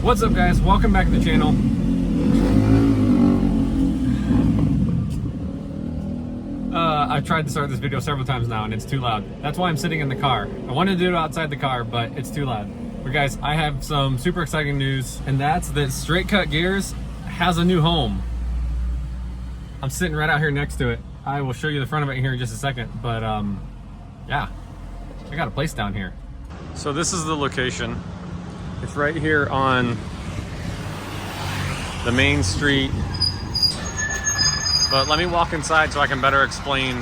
What's up, guys? Welcome back to the channel. I've tried to start this video several times now and it's too loud. That's why I'm sitting in the car. I wanted to do it outside the car, but it's too loud. But guys, I have some super exciting news, and that's that Straight Cut Gears has a new home. I'm sitting right out here next to it. I will show you the front of it here in just a second, but yeah, I got a place down here. So this is the location. It's right here on the main street. But let me walk inside so I can better explain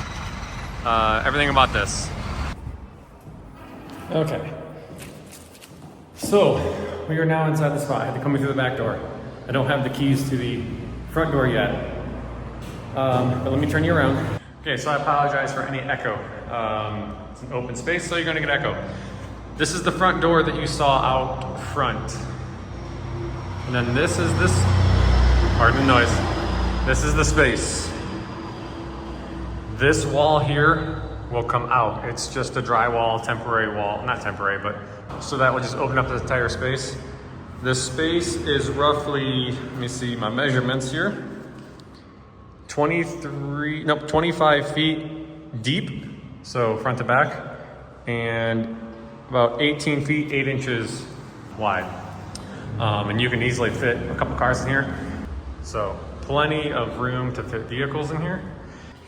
everything about this. Okay. So we are now inside the spot. I had to come in through the back door. I don't have the keys to the front door yet. But let me turn you around. Okay, so I apologize for any echo. It's an open space, so you're gonna get echo. This is the front door that you saw out front. And then this, pardon the noise. This is the space. This wall here will come out. It's just a drywall, temporary wall, not temporary, but so that will just open up the entire space. This space is roughly, let me see my measurements here. 25 feet deep, so front to back, and about 18 feet, 8 inches wide. And you can easily fit a couple cars in here. So plenty of room to fit vehicles in here.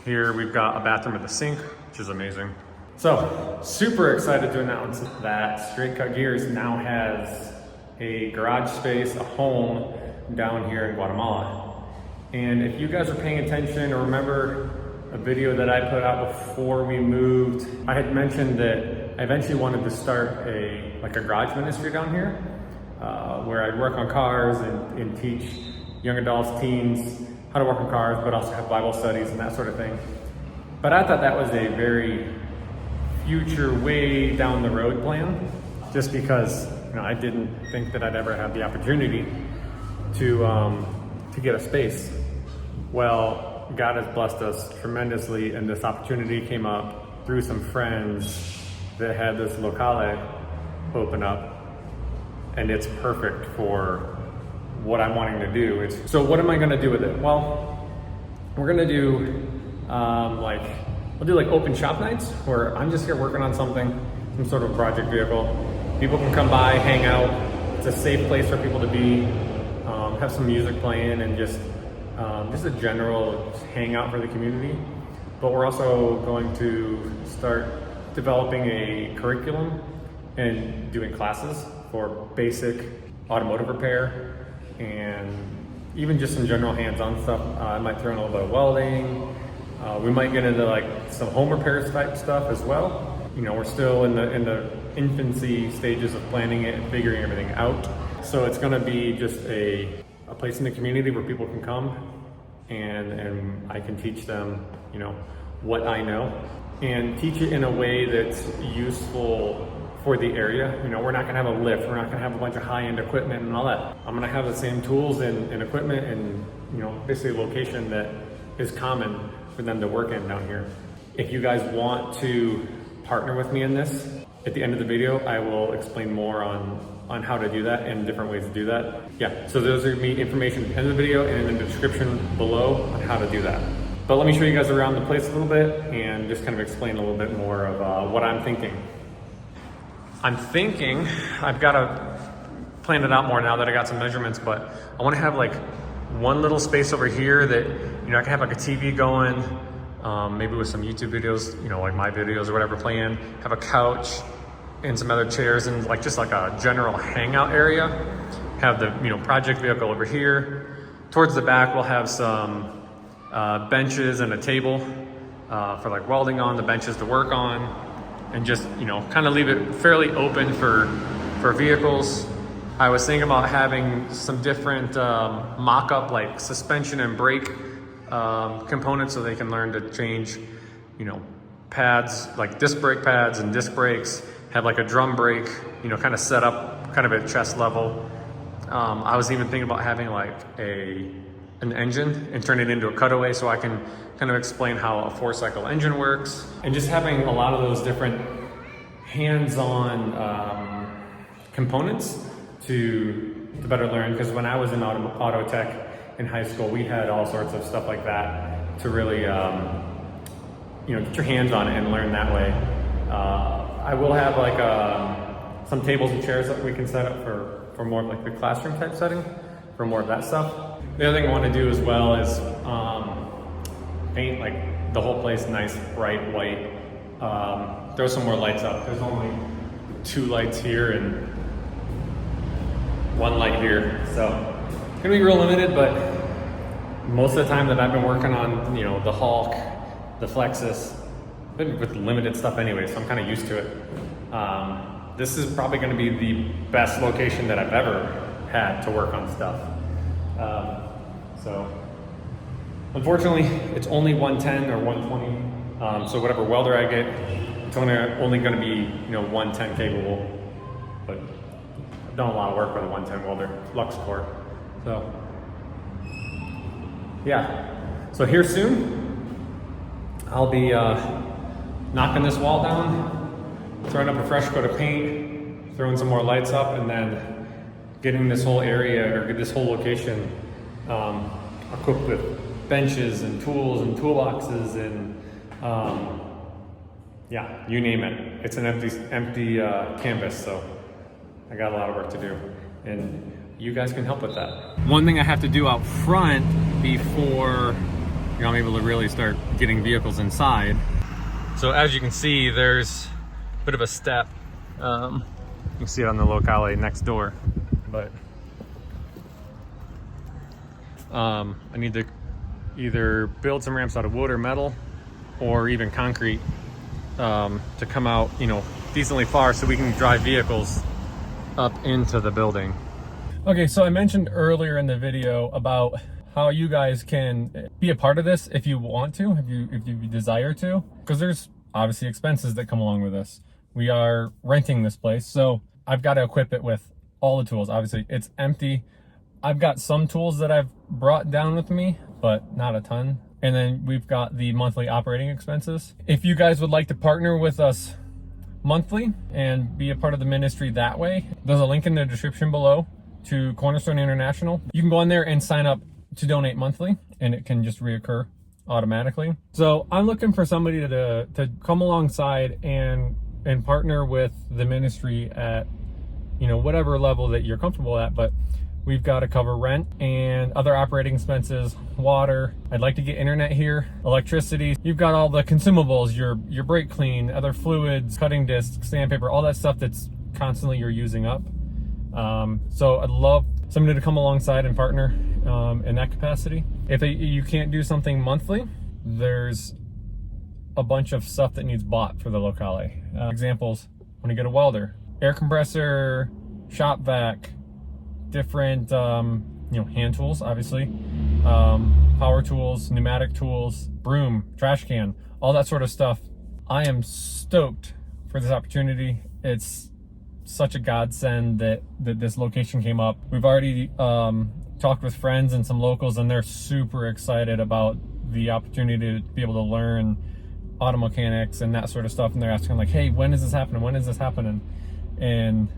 Here we've got a bathroom with a sink, which is amazing. So super excited to announce that Straight Cut Gears now has a garage space, a home down here in Guatemala. And if you guys are paying attention or remember a video that I put out before we moved, I had mentioned that I eventually wanted to start a garage ministry down here, where I'd work on cars and teach young adults, teens, how to work on cars, but also have Bible studies and that sort of thing. But I thought that was a very future, way down the road plan, just because I didn't think that I'd ever have the opportunity to get a space. Well, God has blessed us tremendously, and this opportunity came up through some friends that had this locale open up, and it's perfect for what I'm wanting to do. So what am I gonna do with it? Well, we're gonna do we'll do open shop nights where I'm just here working on something, some sort of project vehicle. People can come by, hang out. It's a safe place for people to be, have some music playing, and just a general hangout for the community. But we're also going to start developing a curriculum and doing classes for basic automotive repair and even just some general hands-on stuff. I might throw in a little bit of welding. We might get into some home repairs type stuff as well. We're still in the infancy stages of planning it and figuring everything out. So it's gonna be just a place in the community where people can come and I can teach them, what I know, and teach it in a way that's useful for the area. We're not gonna have a lift, we're not gonna have a bunch of high-end equipment and all that. I'm gonna have the same tools and equipment and, basically a location that is common for them to work in down here. If you guys want to partner with me in this, at the end of the video, I will explain more on how to do that and different ways to do that. Yeah, so those are me information at the end of the video and in the description below on how to do that. But let me show you guys around the place a little bit and just kind of explain a little bit more of what I'm thinking. I've got to plan it out more now that I got some measurements, but I want to have one little space over here that, I can have a TV going, maybe with some YouTube videos, like my videos or whatever playing, have a couch and some other chairs and just a general hangout area. Have the, project vehicle over here. Towards the back, we'll have some benches and a table for welding on, the benches to work on, and just, kind of leave it fairly open for vehicles. I was thinking about having some different mock-up suspension and brake components so they can learn to change, pads, disc brake pads and disc brakes, have a drum brake, kind of set up kind of at chest level. I was even thinking about having an engine and turn it into a cutaway so I can kind of explain how a 4-cycle engine works, and just having a lot of those different hands-on components to to better learn, because when I was in auto tech in high school, we had all sorts of stuff like that to really, get your hands on it and learn that way. I will have like some tables and chairs that we can set up for more of like the classroom type setting, for more of that stuff. The other thing I want to do as well is paint like the whole place nice, bright white. Throw some more lights up. There's only 2 lights here and 1 light here, so it's gonna be real limited. But most of the time that I've been working on, the Hulk, the Flexus, I've been with limited stuff anyway, so I'm kind of used to it. This is probably going to be the best location that I've ever had to work on stuff. So unfortunately, it's only 110 or 120. So whatever welder I get, it's only going to be 110 capable. But I've done a lot of work with a 110 welder, flux core. So yeah. So here soon, I'll be knocking this wall down, throwing up a fresh coat of paint, throwing some more lights up, and then getting this whole area or this whole location equipped with benches and tools and toolboxes and you name it. It's an empty canvas, so I got a lot of work to do, and you guys can help with that. One thing I have to do out front before I'm able to really start getting vehicles inside. So as you can see, there's a bit of a step. You can see it on the locale next door, but I need to either build some ramps out of wood or metal, or even concrete, to come out, decently far so we can drive vehicles up into the building. Okay, so I mentioned earlier in the video about how you guys can be a part of this if you want to, if you desire to, because there's obviously expenses that come along with this. We are renting this place, so I've got to equip it with all the tools. Obviously, it's empty. I've got some tools that I've brought down with me, but not a ton. And then we've got the monthly operating expenses. If you guys would like to partner with us monthly and be a part of the ministry that way, there's a link in the description below to Cornerstone International. You can go on there and sign up to donate monthly, and it can just reoccur automatically. So I'm looking for somebody to come alongside and partner with the ministry at whatever level that you're comfortable at, but we've got to cover rent and other operating expenses, water. I'd like to get internet here, electricity. You've got all the consumables, your brake clean, other fluids, cutting discs, sandpaper, all that stuff that's constantly you're using up. So I'd love somebody to come alongside and partner in that capacity. If you can't do something monthly, there's a bunch of stuff that needs bought for the locale. Examples: when you get a welder, air compressor, shop vac, different hand tools, obviously, power tools, pneumatic tools, broom, trash can, all that sort of stuff. I am stoked for this opportunity. It's such a godsend that this location came up. We've already talked with friends and some locals, and they're super excited about the opportunity to be able to learn auto mechanics and that sort of stuff. And they're asking like, hey, when is this happening? When is this happening? And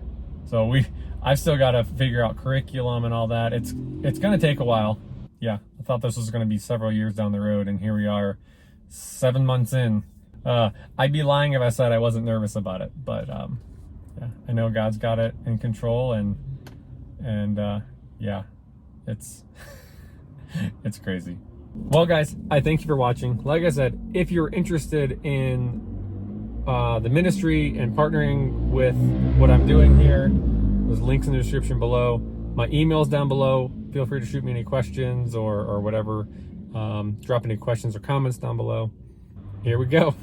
so I've still got to figure out curriculum and all that. It's going to take a while. Yeah, I thought this was going to be several years down the road, and here we are 7 months in. I'd be lying if I said I wasn't nervous about it, but yeah, I know God's got it in control, and yeah, it's it's crazy. Well, guys, I thank you for watching. Like I said, if you're interested in the ministry and partnering with what I'm doing here, there's links in the description below. My email's down below. Feel free to shoot me any questions or whatever. Drop any questions or comments down below. Here we go.